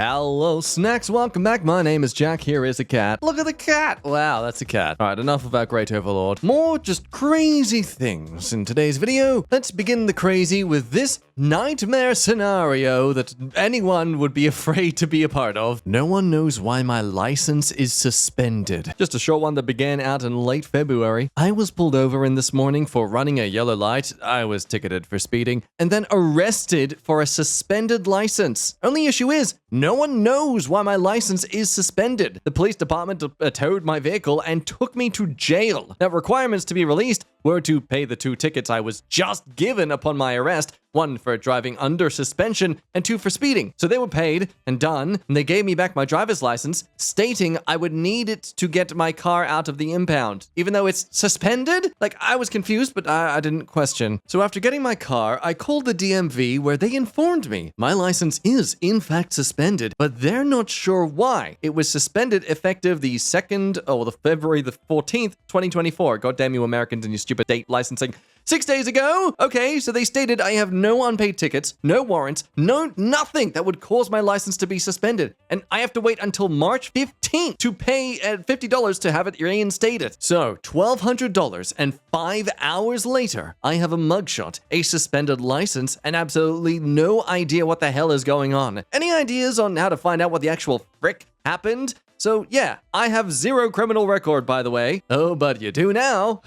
Hello, snacks. Welcome back. My name is Jack. Here is a cat. Look at the cat. Wow, that's a cat. All right, enough of our great overlord. More just crazy things in today's video. Let's begin the crazy with this nightmare scenario that anyone would be afraid to be a part of. No one knows why my license is suspended. Just a short one that began out in late February. I was pulled over in this morning for running a yellow light. I was ticketed for speeding and then arrested for a suspended license. Only issue is, no one knows why my license is suspended. The police department towed my vehicle and took me to jail. Now, requirements to be released were to pay the 2 tickets I was just given upon my arrest, 1 for driving under suspension and 2 for speeding. So they were paid and done, and they gave me back my driver's license, stating I would need it to get my car out of the impound, even though it's suspended? Like, I was confused, but I didn't question. So after getting my car, I called the DMV where they informed me my license is in fact suspended, but they're not sure why. It was suspended effective the February the 14th, 2024. God damn you Americans and your stupid date licensing. 6 days ago? Okay, so they stated I have no unpaid tickets, no warrants, nothing that would cause my license to be suspended. And I have to wait until March 15th to pay $50 to have it reinstated. So, $1,200 and 5 hours later, I have a mugshot, a suspended license, and absolutely no idea what the hell is going on. Any ideas on how to find out what the actual frick happened? So yeah, I have 0 criminal record, by the way. Oh, but you do now.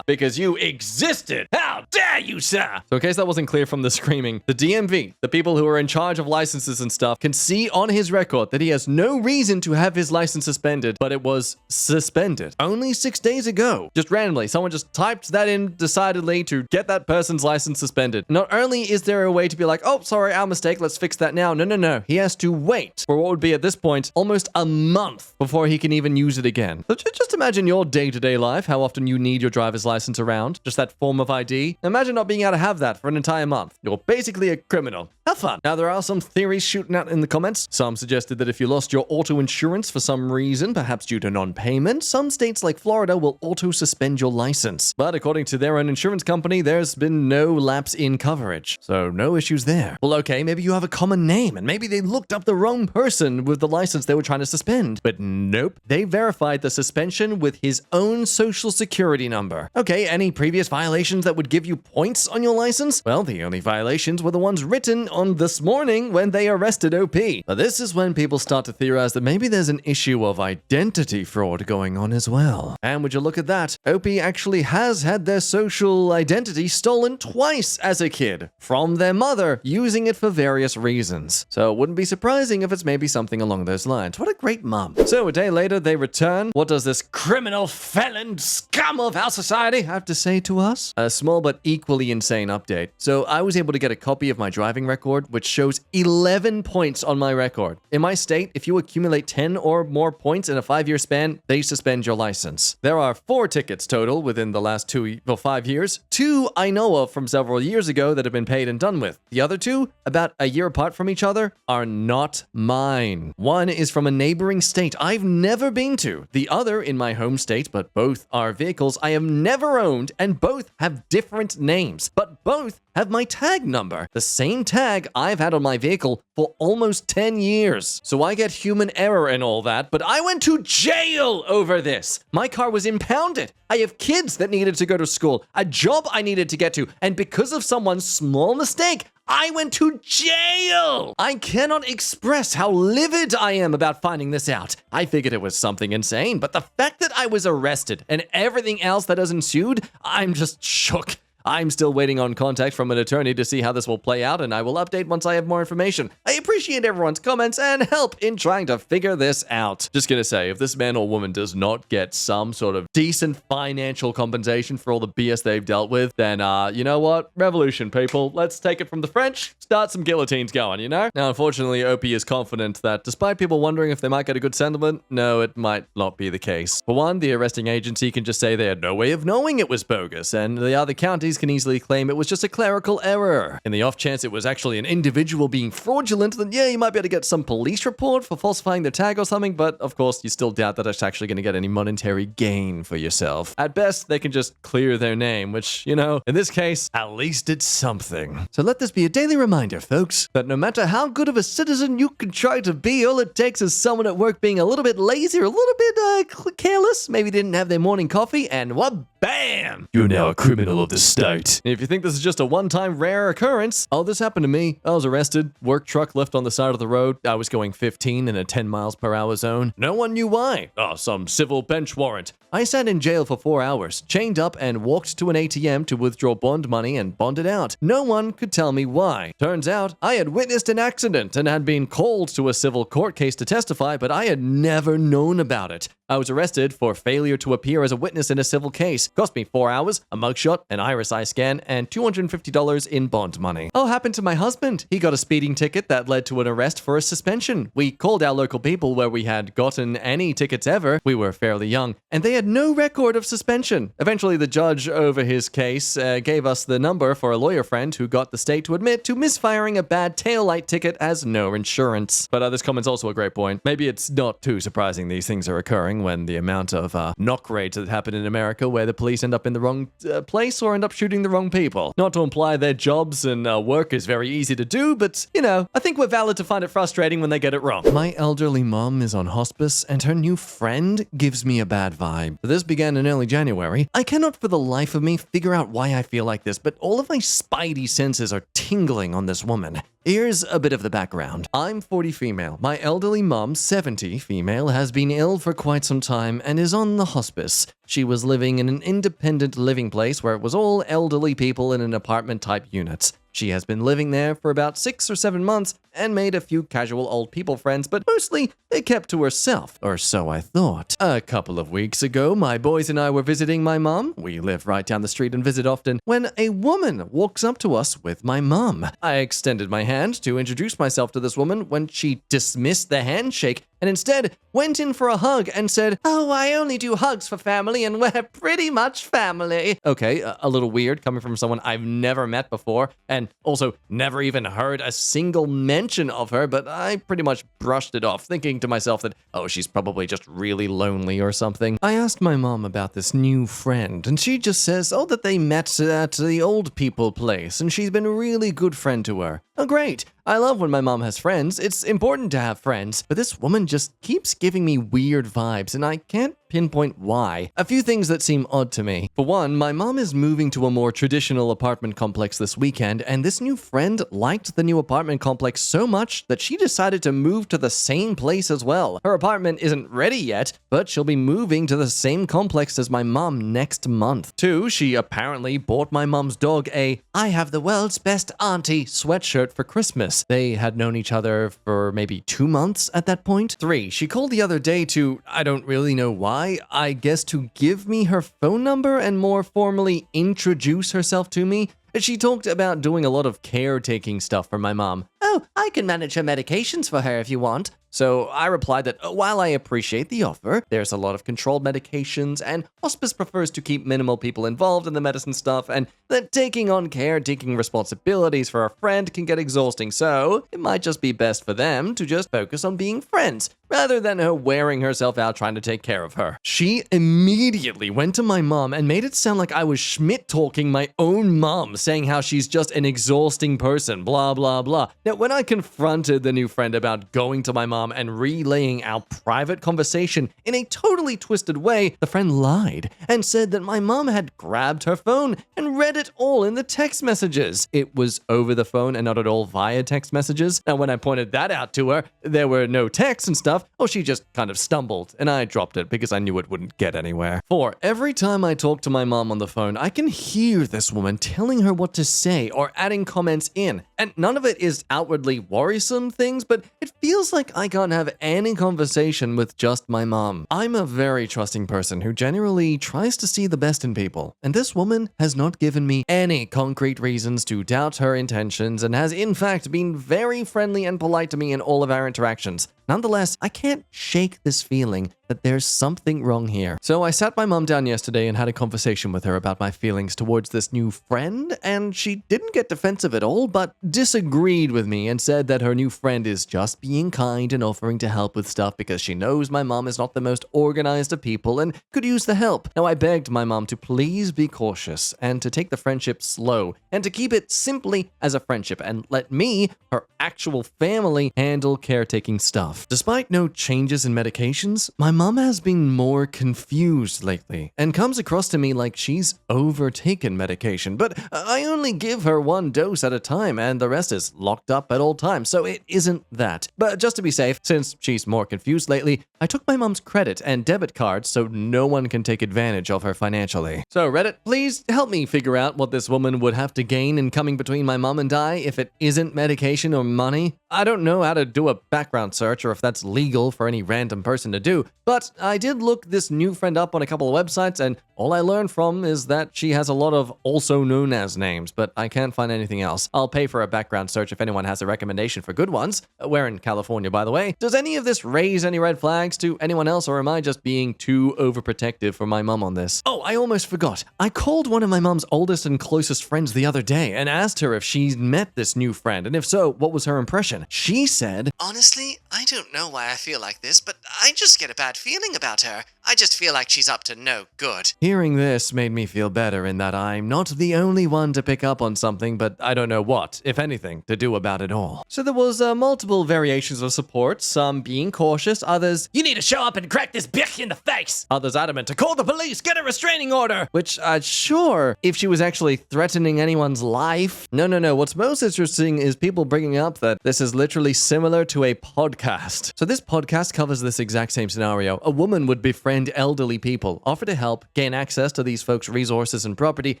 Because you existed. How dare you, sir? So in case that wasn't clear from the screaming, the DMV, the people who are in charge of licenses and stuff, can see on his record that he has no reason to have his license suspended, but it was suspended only 6 days ago. Just randomly, someone just typed that in decidedly to get that person's license suspended. Not only is there a way to be like, oh, sorry, our mistake, let's fix that now. No. He has to wait for what would be at this point almost a month before he can even use it again. So just imagine your day-to-day life, how often you need your driver's license around, just that form of ID. Imagine not being able to have that for an entire month. You're basically a criminal. Have fun. Now, there are some theories shooting out in the comments. Some suggested that if you lost your auto insurance for some reason, perhaps due to non-payment, some states like Florida will auto-suspend your license. But according to their own insurance company, there's been no lapse in coverage. So no issues there. Well, okay, maybe you have a common name, and maybe they looked up the wrong person with the license they were trying to suspend. But nope, they verified the suspension with his own social security number. Okay, any previous violations that would give you points on your license? Well, the only violations were the ones written on this morning when they arrested OP. But this is when people start to theorize that maybe there's an issue of identity fraud going on as well. And would you look at that? OP actually has had their social identity stolen twice as a kid from their mother, using it for various reasons. So it wouldn't be surprising if it's maybe something along those lines. What a great mom. So a day later, they return. What does this criminal felon scum of our society have to say to us? A small but equally insane update. So I was able to get a copy of my driving record, which shows 11 points on my record. In my state, if you accumulate 10 or more points in a 5-year span, they suspend your license. There are 4 tickets total within the last 5 years. 2 I know of from several years ago that have been paid and done with. The other 2, about a year apart from each other, are not mine. One is from a neighboring state I've never been to. The other in my home state, but both are vehicles I have never owned, and both have different names, but both have my tag number. The same tag I've had on my vehicle for almost 10 years. So I get human error and all that, but I went to jail over this. My car was impounded. I have kids that needed to go to school, a job I needed to get to, and because of someone's small mistake, I went to jail! I cannot express how livid I am about finding this out. I figured it was something insane, but the fact that I was arrested and everything else that has ensued, I'm just shook. I'm still waiting on contact from an attorney to see how this will play out, and I will update once I have more information. I appreciate everyone's comments and help in trying to figure this out. Just gonna say, if this man or woman does not get some sort of decent financial compensation for all the BS they've dealt with, then, you know what? Revolution, people. Let's take it from the French, start some guillotines going, you know? Now, unfortunately, OP is confident that despite people wondering if they might get a good settlement, no, it might not be the case. For one, the arresting agency can just say they had no way of knowing it was bogus, and the other counties police can easily claim it was just a clerical error. In the off chance it was actually an individual being fraudulent, then yeah, you might be able to get some police report for falsifying their tag or something, but of course, you still doubt that it's actually going to get any monetary gain for yourself. At best, they can just clear their name, which, you know, in this case, at least it's something. So let this be a daily reminder, folks, that no matter how good of a citizen you can try to be, all it takes is someone at work being a little bit lazy or a little bit careless, maybe didn't have their morning coffee, and what? Bam! You're now a criminal of the state. If you think this is just a one-time rare occurrence, oh, this happened to me. I was arrested. Work truck left on the side of the road. I was going 15 in a 10 miles per hour zone. No one knew why. Oh, some civil bench warrant. I sat in jail for 4 hours, chained up, and walked to an ATM to withdraw bond money and bond it out. No one could tell me why. Turns out, I had witnessed an accident and had been called to a civil court case to testify, but I had never known about it. I was arrested for failure to appear as a witness in a civil case. Cost me 4 hours, a mugshot, an iris eye scan, and $250 in bond money. Oh, happened to my husband. He got a speeding ticket that led to an arrest for a suspension. We called our local people where we had gotten any tickets ever. We were fairly young, and they had no record of suspension. Eventually, the judge over his case gave us the number for a lawyer friend who got the state to admit to misfiring a bad taillight ticket as no insurance. But this comment's also a great point. Maybe it's not too surprising these things are occurring when the amount of knock raids that happen in America where the police end up in the wrong place or end up shooting the wrong people. Not to imply their jobs and work is very easy to do, but, you know, I think we're valid to find it frustrating when they get it wrong. My elderly mom is on hospice, and her new friend gives me a bad vibe. This began in early January. I cannot for the life of me figure out why I feel like this, but all of my spidey senses are tingling on this woman. Here's a bit of the background. I'm 40 female. My elderly mom, 70 female, has been ill for quite some time and is on the hospice. She was living in an independent living place where it was all elderly people in an apartment-type units. She has been living there for about 6 or 7 months and made a few casual old people friends, but mostly they kept to herself, or so I thought. A couple of weeks ago, my boys and I were visiting my mom. We live right down the street and visit often, when a woman walks up to us with my mom. I extended my hand to introduce myself to this woman when she dismissed the handshake and instead went in for a hug and said, "Oh, I only do hugs for family and we're pretty much family." Okay, a little weird coming from someone I've never met before and also never even heard a single mention of her, but I pretty much brushed it off, thinking to myself that, oh, she's probably just really lonely or something. I asked my mom about this new friend, and she just says, oh, that they met at the old people place, and she's been a really good friend to her. Oh, great. I love when my mom has friends. It's important to have friends, but this woman just keeps giving me weird vibes, and I can't pinpoint why. A few things that seem odd to me. For one, my mom is moving to a more traditional apartment complex this weekend, and this new friend liked the new apartment complex so much that she decided to move to the same place as well. Her apartment isn't ready yet, but she'll be moving to the same complex as my mom next month. 2, she apparently bought my mom's dog a "I have the world's best auntie" sweatshirt for Christmas. They had known each other for maybe 2 months at that point. 3, she called the other day to, I don't really know why, I guess to give me her phone number and more formally introduce herself to me. She talked about doing a lot of caretaking stuff for my mom. "Oh, I can manage her medications for her if you want." So I replied that while I appreciate the offer, there's a lot of controlled medications and hospice prefers to keep minimal people involved in the medicine stuff and that taking on caretaking responsibilities for a friend can get exhausting, so it might just be best for them to just focus on being friends rather than her wearing herself out trying to take care of her. She immediately went to my mom and made it sound like I was Schmidt talking my own mom, saying how she's just an exhausting person, blah, blah, blah. Now, when I confronted the new friend about going to my mom and relaying our private conversation in a totally twisted way, the friend lied and said that my mom had grabbed her phone and read it all in the text messages. It was over the phone and not at all via text messages. Now, when I pointed that out to her, there were no texts and stuff. Oh, she just kind of stumbled, and I dropped it because I knew it wouldn't get anywhere. 4, every time I talk to my mom on the phone, I can hear this woman telling her what to say or adding comments in. And none of it is outwardly worrisome things, but it feels like I can't have any conversation with just my mom. I'm a very trusting person who generally tries to see the best in people, and this woman has not given me any concrete reasons to doubt her intentions and has in fact been very friendly and polite to me in all of our interactions. Nonetheless, I can't shake this feeling that there's something wrong here. So I sat my mom down yesterday and had a conversation with her about my feelings towards this new friend, and she didn't get defensive at all, but disagreed with me and said that her new friend is just being kind and offering to help with stuff because she knows my mom is not the most organized of people and could use the help. Now, I begged my mom to please be cautious and to take the friendship slow and to keep it simply as a friendship and let me, her actual family, handle caretaking stuff. Despite no changes in medications, my mom has been more confused lately and comes across to me like she's overtaken medication, but I only give her one dose at a time and the rest is locked up at all times, so it isn't that. But just to be safe, since she's more confused lately, I took my mom's credit and debit cards so no one can take advantage of her financially. So Reddit, please help me figure out what this woman would have to gain in coming between my mom and I if it isn't medication or money. I don't know how to do a background search or if that's legal for any random person to do, but I did look this new friend up on a couple of websites and all I learned from is that she has a lot of also known as names, but I can't find anything else. I'll pay for a background search if anyone has a recommendation for good ones. We're in California, by the way. Does any of this raise any red flags to anyone else, or am I just being too overprotective for my mom on this? Oh, I almost forgot. I called one of my mom's oldest and closest friends the other day and asked her if she'd met this new friend, and if so, what was her impression? She said, "Honestly, I don't know why I feel like this, but I just get a bad feeling about her. I just feel like she's up to no good." Hearing this made me feel better in that I'm not the only one to pick up on something, but I don't know what, if anything, to do about it all. So there was multiple variations of support, some being cautious, others, "You need to show up and crack this bitch in the face!" Others adamant to call the police, get a restraining order! Which, sure, if she was actually threatening anyone's life. No, what's most interesting is people bringing up that this is literally similar to a podcast. So this podcast covers this exact same scenario. A woman would befriend elderly people, offer to help, gain access to these folks' resources and property,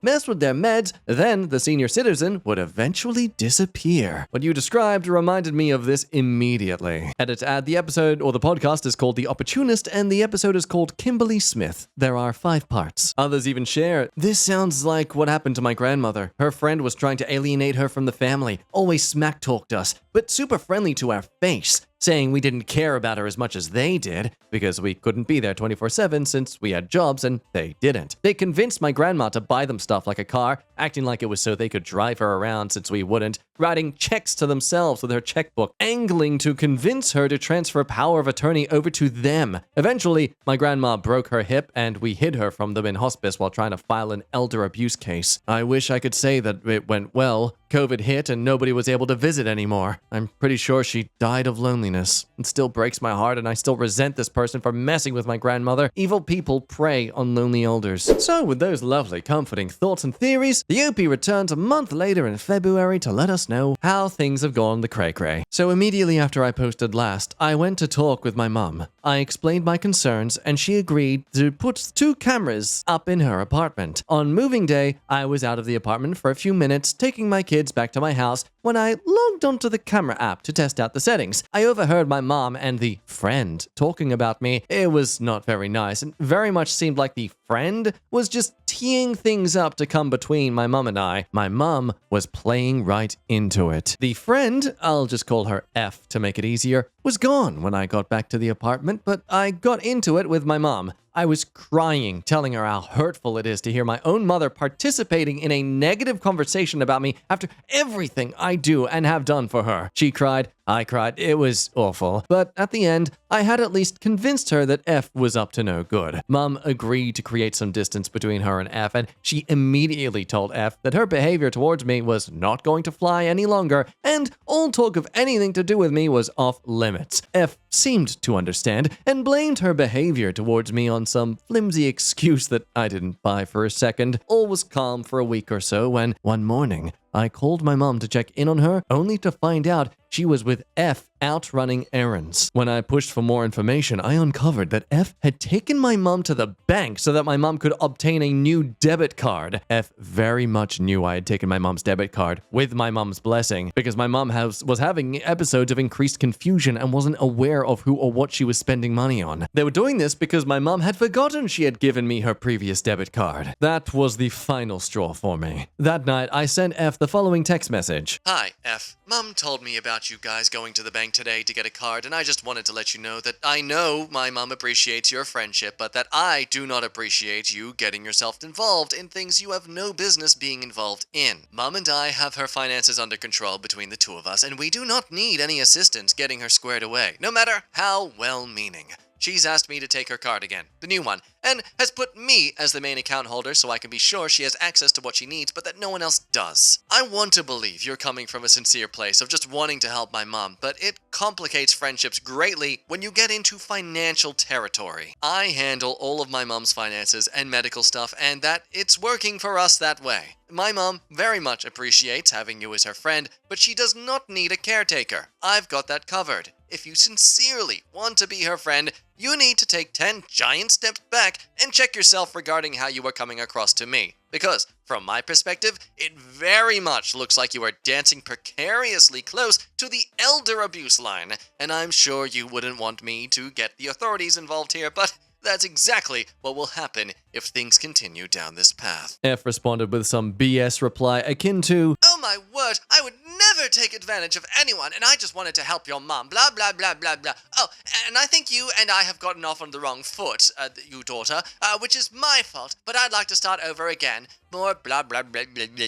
mess with their meds, then the senior citizen would eventually disappear. What you described reminded me of this immediately. Edit add, the episode or the podcast is called The Opportunist and the episode is called Kimberly Smith. There are 5 parts. Others even share, "This sounds like what happened to my grandmother. Her friend was trying to alienate her from the family, always smack-talked us, but super friendly to our face, saying we didn't care about her as much as they did because we couldn't be there 24/7 since we had jobs and they didn't. They convinced my grandma to buy them stuff like a car, acting like it was so they could drive her around since we wouldn't, writing checks to themselves with her checkbook, angling to convince her to transfer power of attorney over to them. Eventually, my grandma broke her hip and we hid her from them in hospice while trying to file an elder abuse case. I wish I could say that it went well. COVID hit and nobody was able to visit anymore. I'm pretty sure she died of loneliness. It still breaks my heart and I still resent this person for messing with my grandmother. Evil people prey on lonely elders." So with those lovely comforting thoughts and theories, the OP returns a month later in February to let us know how things have gone the cray-cray. So immediately after I posted last, I went to talk with my mom. I explained my concerns and she agreed to put 2 cameras up in her apartment. On moving day, I was out of the apartment for a few minutes, taking my kids back to my house when I logged onto the camera app to test out the settings. I overheard my mom and the friend talking about me. It was not very nice and very much seemed like the friend was just teeing things up to come between my mom and I. My mom was playing right into it. The friend, I'll just call her F to make it easier, was gone when I got back to the apartment, but I got into it with my mom. I was crying, telling her how hurtful it is to hear my own mother participating in a negative conversation about me after everything I do and have done for her. She cried, I cried, it was awful. But at the end, I had at least convinced her that F was up to no good. Mom agreed to create some distance between her and F, and she immediately told F that her behavior towards me was not going to fly any longer, and all talk of anything to do with me was off limits. F seemed to understand, and blamed her behavior towards me on some flimsy excuse that I didn't buy for a second. All was calm for a week or so when, one morning, I called my mom to check in on her, only to find out she was with F out running errands. When I pushed for more information, I uncovered that F had taken my mom to the bank so that my mom could obtain a new debit card. F very much knew I had taken my mom's debit card with my mom's blessing because my mom was having episodes of increased confusion and wasn't aware of who or what she was spending money on. They were doing this because my mom had forgotten she had given me her previous debit card. That was the final straw for me. That night, I sent F the the following text message. Hi, F. Mom told me about you guys going to the bank today to get a card, and I just wanted to let you know that I know my mom appreciates your friendship, but that I do not appreciate you getting yourself involved in things you have no business being involved in. Mom and I have her finances under control between the two of us, and we do not need any assistance getting her squared away, no matter how well-meaning. She's asked me to take her card again, the new one, and has put me as the main account holder so I can be sure she has access to what she needs, but that no one else does. I want to believe you're coming from a sincere place of just wanting to help my mom, but it complicates friendships greatly when you get into financial territory. I handle all of my mom's finances and medical stuff, and that it's working for us that way. My mom very much appreciates having you as her friend, but she does not need a caretaker. I've got that covered. If you sincerely want to be her friend, you need to take 10 giant steps back and check yourself regarding how you are coming across to me. Because, from my perspective, it very much looks like you are dancing precariously close to the elder abuse line, and I'm sure you wouldn't want me to get the authorities involved here, but that's exactly what will happen if things continue down this path. F responded with some BS reply akin to, Oh my word, I would never take advantage of anyone, and I just wanted to help your mom, blah blah blah blah blah. Oh, and I think you and I have gotten off on the wrong foot, you daughter, which is my fault, but I'd like to start over again. More blah blah blah blah blah.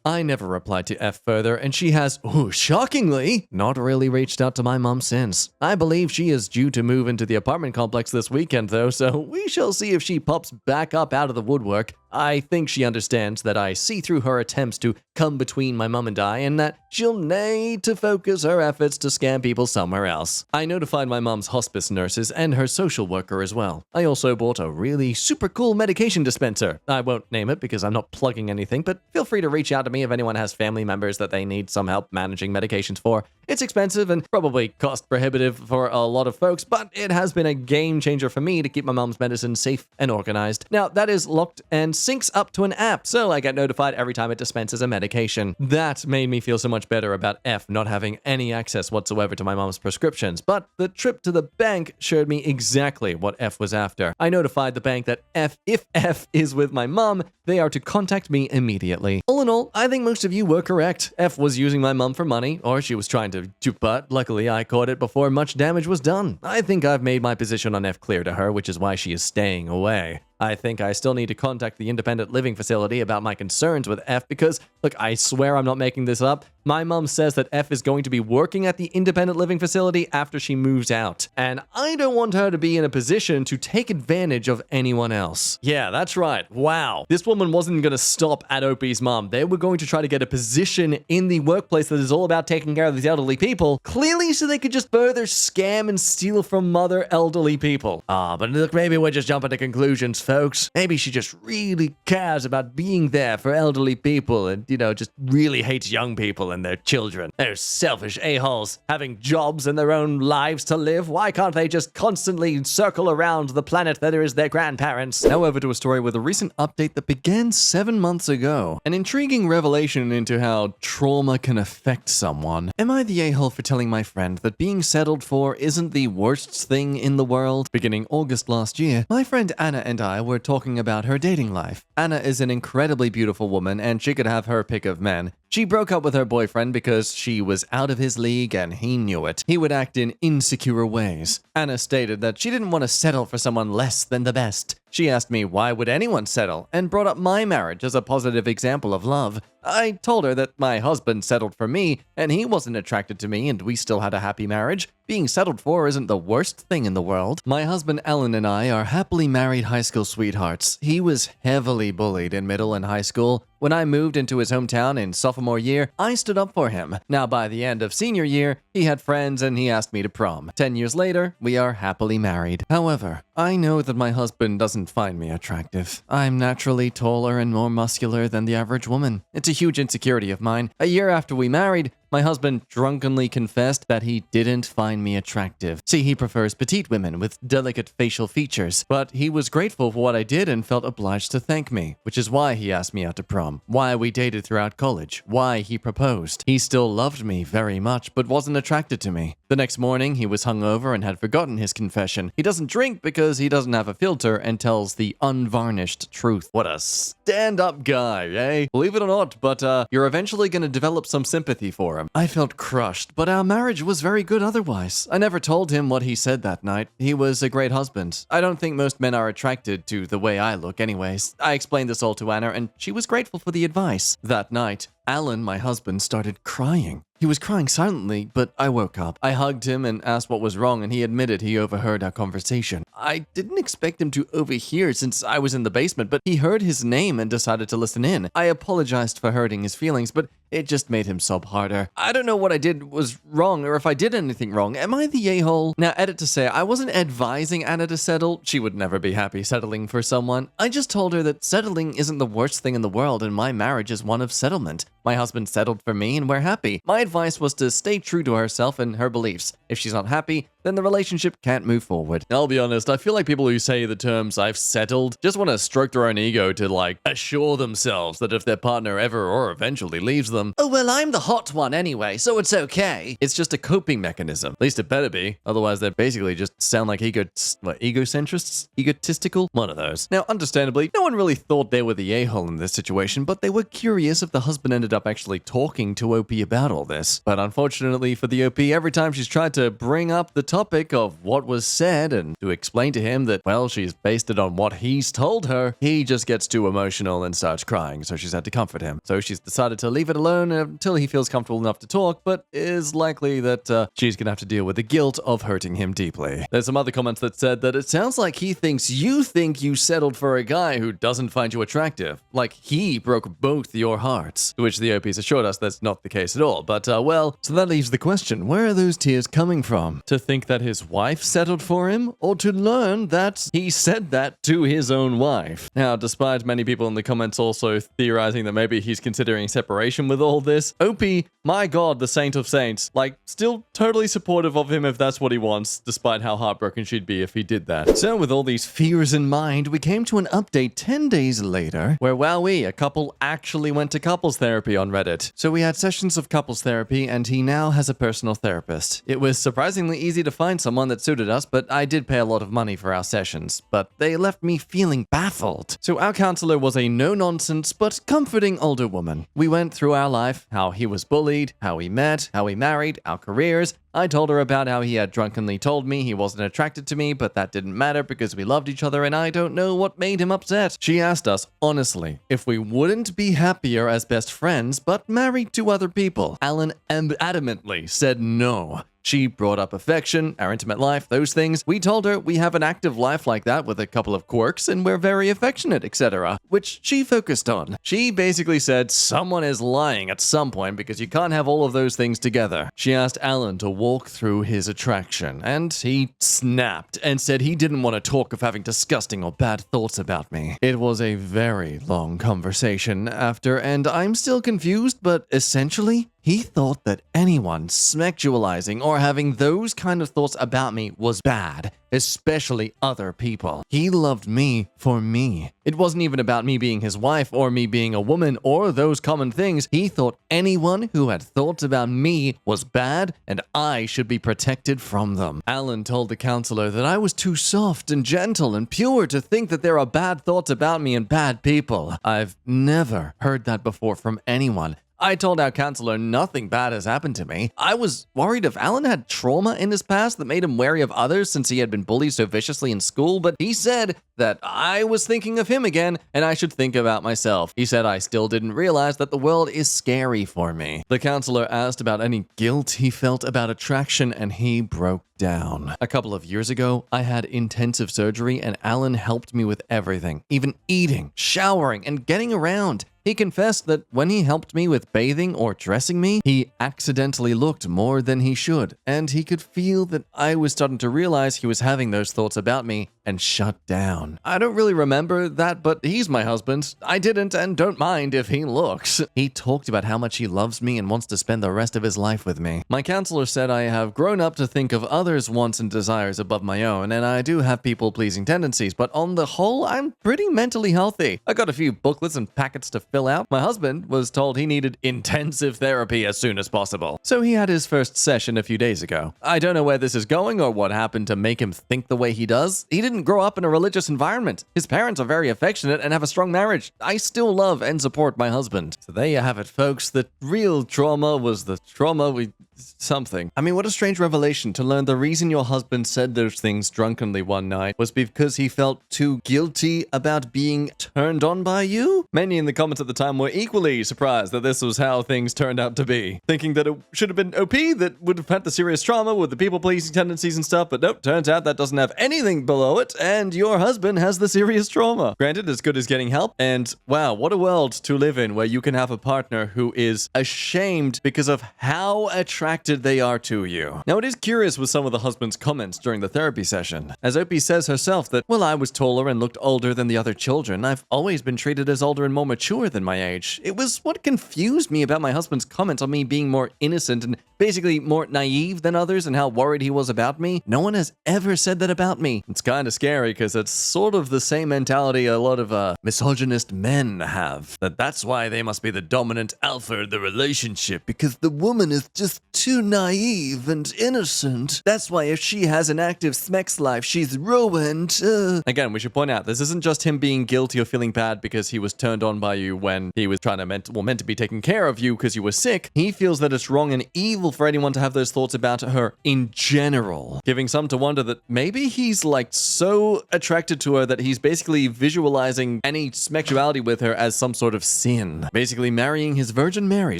I never replied to F further, and she has, shockingly, not really reached out to my mom since. I believe she is due to move into the apartment complex this weekend, though, so we shall see if she pops back up out of the woodwork. I think she understands that I see through her attempts to come between my mom and I, and that she'll need to focus her efforts to scam people somewhere else. I notified my mom's hospice nurses and her social worker as well. I also bought a really super cool medication dispenser. I won't name it because I'm not plugging anything, but feel free to reach out to me if anyone has family members that they need some help managing medications for. It's expensive and probably cost prohibitive for a lot of folks, but it has been a game changer for me to keep my mom's medicine safe and organized. Now, that is locked and syncs up to an app, so I get notified every time it dispenses a medication. That made me feel so much better about F not having any access whatsoever to my mom's prescriptions, but the trip to the bank showed me exactly what F was after. I notified the bank that if F is with my mom, they are to contact me immediately. All in all, I think most of you were correct. F was using my mom for money, or she was trying to, but luckily I caught it before much damage was done. I think I've made my position on F clear to her, which is why she is staying away. I think I still need to contact the independent living facility about my concerns with F because, look, I swear I'm not making this up. My mom says that F is going to be working at the independent living facility after she moves out, and I don't want her to be in a position to take advantage of anyone else. Yeah, that's right. Wow. This woman wasn't going to stop at Opie's mom. They were going to try to get a position in the workplace that is all about taking care of these elderly people, clearly so they could just further scam and steal from other elderly people. But look, maybe we're just jumping to conclusions, folks. Maybe she just really cares about being there for elderly people and, just really hates young people and their children. They're selfish a-holes having jobs and their own lives to live. Why can't they just constantly circle around the planet that is their grandparents? Now over to a story with a recent update that began 7 months ago. An intriguing revelation into how trauma can affect someone. Am I the a-hole for telling my friend that being settled for isn't the worst thing in the world? Beginning August last year, my friend Anna and I were talking about her dating life. Anna is an incredibly beautiful woman and she could have her pick of men. She broke up with her boyfriend because she was out of his league and he knew it. He would act in insecure ways. Anna stated that she didn't want to settle for someone less than the best. She asked me why would anyone settle and brought up my marriage as a positive example of love. I told her that my husband settled for me and he wasn't attracted to me and we still had a happy marriage. Being settled for isn't the worst thing in the world. My husband Ellen and I are happily married high school sweethearts. He was heavily bullied in middle and high school. When I moved into his hometown in sophomore year, I stood up for him. Now by the end of senior year, he had friends and he asked me to prom. 10 years later, we are happily married. However, I know that my husband doesn't find me attractive. I'm naturally taller and more muscular than the average woman. It's a huge insecurity of mine. A year after we married, my husband drunkenly confessed that he didn't find me attractive. See, he prefers petite women with delicate facial features, but he was grateful for what I did and felt obliged to thank me, which is why he asked me out to prom, why we dated throughout college, why he proposed. He still loved me very much, but wasn't attracted to me. The next morning, he was hungover and had forgotten his confession. He doesn't drink because he doesn't have a filter and tells the unvarnished truth. What a stand-up guy, eh? Believe it or not, but you're eventually going to develop some sympathy for him. I felt crushed, but our marriage was very good otherwise. I never told him what he said that night. He was a great husband. I don't think most men are attracted to the way I look anyways. I explained this all to Anna, and she was grateful for the advice. That night, Alan, my husband, started crying. He was crying silently, but I woke up. I hugged him and asked what was wrong, and he admitted he overheard our conversation. I didn't expect him to overhear since I was in the basement, but he heard his name and decided to listen in. I apologized for hurting his feelings, but it just made him sob harder. I don't know what I did was wrong, or if I did anything wrong. Am I the a-hole? Now, edit to say, I wasn't advising Anna to settle. She would never be happy settling for someone. I just told her that settling isn't the worst thing in the world, and my marriage is one of settlement. My husband settled for me, and we're happy. My advice was to stay true to herself and her beliefs. If she's not happy, then the relationship can't move forward. I'll be honest, I feel like people who say the terms "I've settled" just want to stroke their own ego to, like, assure themselves that if their partner ever or eventually leaves them, oh, well, I'm the hot one anyway, so it's okay. It's just a coping mechanism. At least it better be. Otherwise, they basically just sound like egocentrists? Egotistical? One of those. Now, understandably, no one really thought they were the a-hole in this situation, but they were curious if the husband ended up actually talking to OP about all this. But unfortunately for the OP, every time she's tried to bring up the topic of what was said and to explain to him that, well, she's based it on what he's told her, he just gets too emotional and starts crying, so she's had to comfort him. So she's decided to leave it alone until he feels comfortable enough to talk, but is likely that she's gonna have to deal with the guilt of hurting him deeply. There's some other comments that said that it sounds like he thinks you think you settled for a guy who doesn't find you attractive, like he broke both your hearts, to which the OPs assured us that's not the case at all. But, well, so that leaves the question, where are those tears coming from? To think that his wife settled for him, or to learn that he said that to his own wife? Now, despite many people in the comments also theorizing that maybe he's considering separation with all this, OP, my god, the saint of saints, like, still totally supportive of him if that's what he wants, despite how heartbroken she'd be if he did that. So with all these fears in mind, we came to an update 10 days later, where wowee, a couple actually went to couples therapy on Reddit. So we had sessions of couples therapy, and he now has a personal therapist. It was surprisingly easy to find someone that suited us, but I did pay a lot of money for our sessions. But they left me feeling baffled. So our counselor was a no-nonsense but comforting older woman. We went through our life, how he was bullied, how we met, how we married, our careers. I told her about how he had drunkenly told me he wasn't attracted to me, but that didn't matter because we loved each other and I don't know what made him upset. She asked us, honestly, if we wouldn't be happier as best friends, but married to other people. Alan adamantly said no. She brought up affection, our intimate life, those things. We told her we have an active life like that with a couple of quirks and we're very affectionate, etc., which she focused on. She basically said someone is lying at some point because you can't have all of those things together. She asked Alan to walk through his attraction, and he snapped and said he didn't want to talk of having disgusting or bad thoughts about me. It was a very long conversation after, and I'm still confused, but essentially, he thought that anyone sexualizing or having those kind of thoughts about me was bad, especially other people. He loved me for me. It wasn't even about me being his wife or me being a woman or those common things. He thought anyone who had thoughts about me was bad and I should be protected from them. Alan told the counselor that I was too soft and gentle and pure to think that there are bad thoughts about me and bad people. I've never heard that before from anyone. I told our counselor nothing bad has happened to me. I was worried if Alan had trauma in his past that made him wary of others since he had been bullied so viciously in school, but he said that I was thinking of him again and I should think about myself. He said I still didn't realize that the world is scary for me. The counselor asked about any guilt he felt about attraction and he broke down. A couple of years ago, I had intensive surgery and Alan helped me with everything, even eating, showering, and getting around. He confessed that when he helped me with bathing or dressing me, he accidentally looked more than he should, and he could feel that I was starting to realize he was having those thoughts about me, and shut down. I don't really remember that, but he's my husband. I didn't and don't mind if he looks. He talked about how much he loves me and wants to spend the rest of his life with me. My counselor said I have grown up to think of others' wants and desires above my own, and I do have people-pleasing tendencies, but on the whole, I'm pretty mentally healthy. I got a few booklets and packets to fill out. My husband was told he needed intensive therapy as soon as possible, so he had his first session a few days ago. I don't know where this is going or what happened to make him think the way he does. He didn't grow up in a religious environment. His parents are very affectionate and have a strong marriage. I still love and support my husband. So there you have it, folks. The real trauma was the trauma we... something. I mean, what a strange revelation to learn the reason your husband said those things drunkenly one night was because he felt too guilty about being turned on by you? Many in the comments at the time were equally surprised that this was how things turned out to be, thinking that it should have been OP that would have had the serious trauma with the people-pleasing tendencies and stuff, but nope, turns out that doesn't have anything below it, and your husband has the serious trauma. Granted, as good as getting help, and wow, what a world to live in where you can have a partner who is ashamed because of how attracted they are to you. Now, it is curious with some of the husband's comments during the therapy session, as Opie says herself that, well, I was taller and looked older than the other children. I've always been treated as older and more mature than my age. It was what confused me about my husband's comment on me being more innocent and basically more naive than others and how worried he was about me. No one has ever said that about me. It's kind of scary because it's sort of the same mentality a lot of misogynist men have. That's why they must be the dominant alpha in the relationship, because the woman is just too naive and innocent. That's why if she has an active sex life, she's ruined. Again, we should point out, this isn't just him being guilty or feeling bad because he was turned on by you when he was meant to be taking care of you because you were sick. He feels that it's wrong and evil for anyone to have those thoughts about her in general, giving some to wonder that maybe he's like so attracted to her that he's basically visualizing any sexuality with her as some sort of sin, basically marrying his Virgin Mary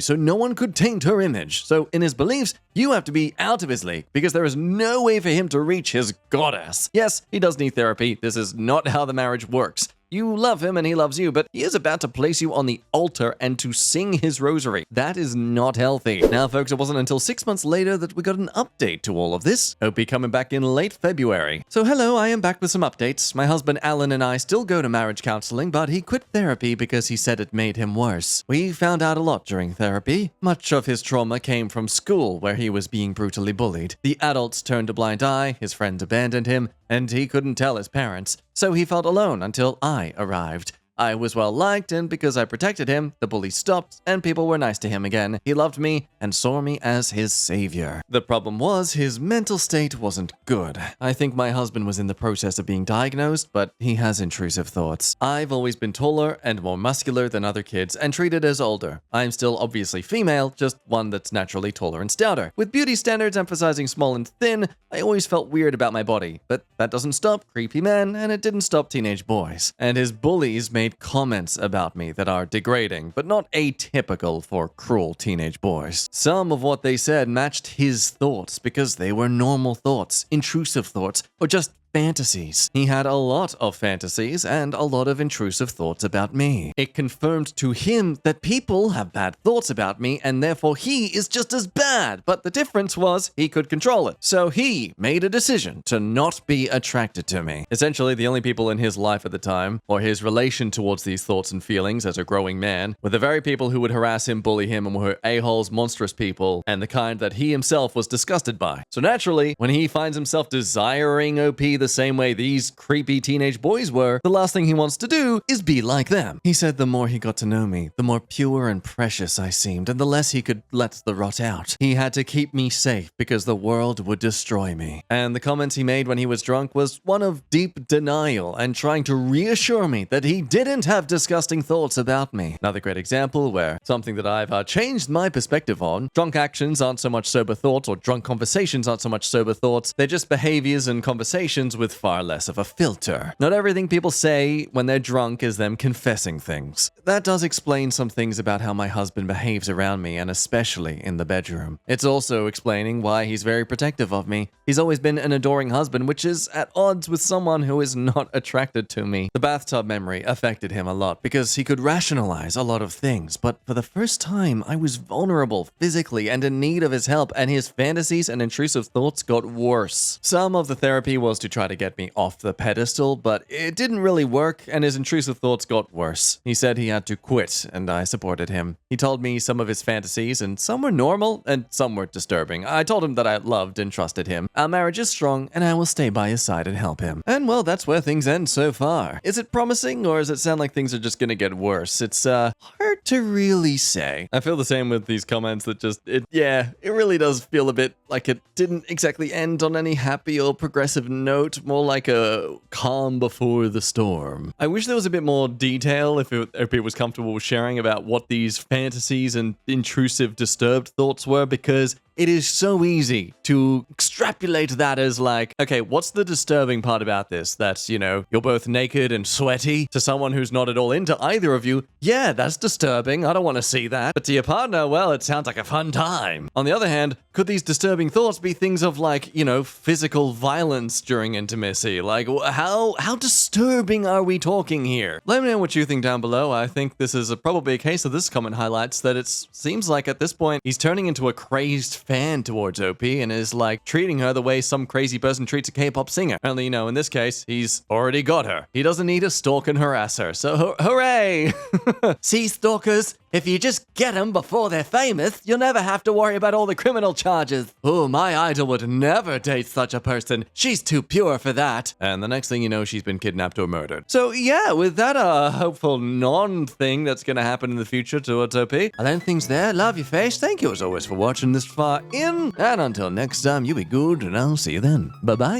so no one could taint her image. So in his beliefs, you have to be out of his league because there is no way for him to reach his goddess. Yes, he does need therapy. This is not how the marriage works. You love him and he loves you, but he is about to place you on the altar and to sing his rosary. That is not healthy. Now, folks, it wasn't until 6 months later that we got an update to all of this. Opie coming back in late February. So hello, I am back with some updates. My husband Alan and I still go to marriage counseling, but he quit therapy because he said it made him worse. We found out a lot during therapy. Much of his trauma came from school, where he was being brutally bullied. The adults turned a blind eye, his friends abandoned him, and he couldn't tell his parents, so he felt alone until I arrived. I was well liked, and because I protected him, the bullies stopped, and people were nice to him again. He loved me and saw me as his savior. The problem was, his mental state wasn't good. I think my husband was in the process of being diagnosed, but he has intrusive thoughts. I've always been taller and more muscular than other kids, and treated as older. I'm still obviously female, just one that's naturally taller and stouter. With beauty standards emphasizing small and thin, I always felt weird about my body, but that doesn't stop creepy men, and it didn't stop teenage boys. And his bullies made comments about me that are degrading, but not atypical for cruel teenage boys. Some of what they said matched his thoughts because they were normal thoughts, intrusive thoughts, or just fantasies. He had a lot of fantasies and a lot of intrusive thoughts about me. It confirmed to him that people have bad thoughts about me and therefore he is just as bad, but the difference was he could control it. So he made a decision to not be attracted to me. Essentially, the only people in his life at the time, or his relation towards these thoughts and feelings as a growing man, were the very people who would harass him, bully him, and were a-holes, monstrous people, and the kind that he himself was disgusted by. So naturally, when he finds himself desiring OP the same way these creepy teenage boys were, the last thing he wants to do is be like them. He said the more he got to know me, the more pure and precious I seemed, and the less he could let the rot out. He had to keep me safe because the world would destroy me. And the comments he made when he was drunk was one of deep denial and trying to reassure me that he didn't have disgusting thoughts about me. Another great example where something that I've changed my perspective on. Drunk actions aren't so much sober thoughts, or drunk conversations aren't so much sober thoughts. They're just behaviors and conversations with far less of a filter. Not everything people say when they're drunk is them confessing things. That does explain some things about how my husband behaves around me, and especially in the bedroom. It's also explaining why he's very protective of me. He's always been an adoring husband, which is at odds with someone who is not attracted to me. The bathtub memory affected him a lot because he could rationalize a lot of things, but for the first time, I was vulnerable physically and in need of his help, and his fantasies and intrusive thoughts got worse. Some of the therapy was to try try to get me off the pedestal, but it didn't really work, and his intrusive thoughts got worse. He said he had to quit, and I supported him. He told me some of his fantasies, and some were normal, and some were disturbing. I told him that I loved and trusted him. Our marriage is strong, and I will stay by his side and help him. And well, that's where things end so far. Is it promising, or does it sound like things are just gonna get worse? It's hard to really say. I feel the same with these comments that it really does feel a bit like it didn't exactly end on any happy or progressive note, more like a calm before the storm. I wish there was a bit more detail if it was comfortable with sharing about what these fantasies and intrusive, disturbed thoughts were, because it is so easy to extrapolate that as like, okay, what's the disturbing part about this? That, you're both naked and sweaty. To someone who's not at all into either of you, yeah, that's disturbing. I don't want to see that. But to your partner, well, it sounds like a fun time. On the other hand, could these disturbing thoughts be things of like, physical violence during intimacy? Like, how disturbing are we talking here? Let me know what you think down below. I think this is probably a case of this comment highlights that it seems like at this point, he's turning into a crazed fan towards OP and is like treating her the way some crazy person treats a K-pop singer. Only, in this case, he's already got her. He doesn't need to stalk and harass her. So hooray! See, stalkers, if you just get them before they're famous, you'll never have to worry about all the criminal charges. Oh, my idol would never date such a person. She's too pure for that. And the next thing you know, she's been kidnapped or murdered. So yeah, with that hopeful non-thing that's gonna happen in the future towards OP, I'll end things there. Love your face. Thank you as always for watching this far in. And until next time, you be good, and I'll see you then. Bye-bye.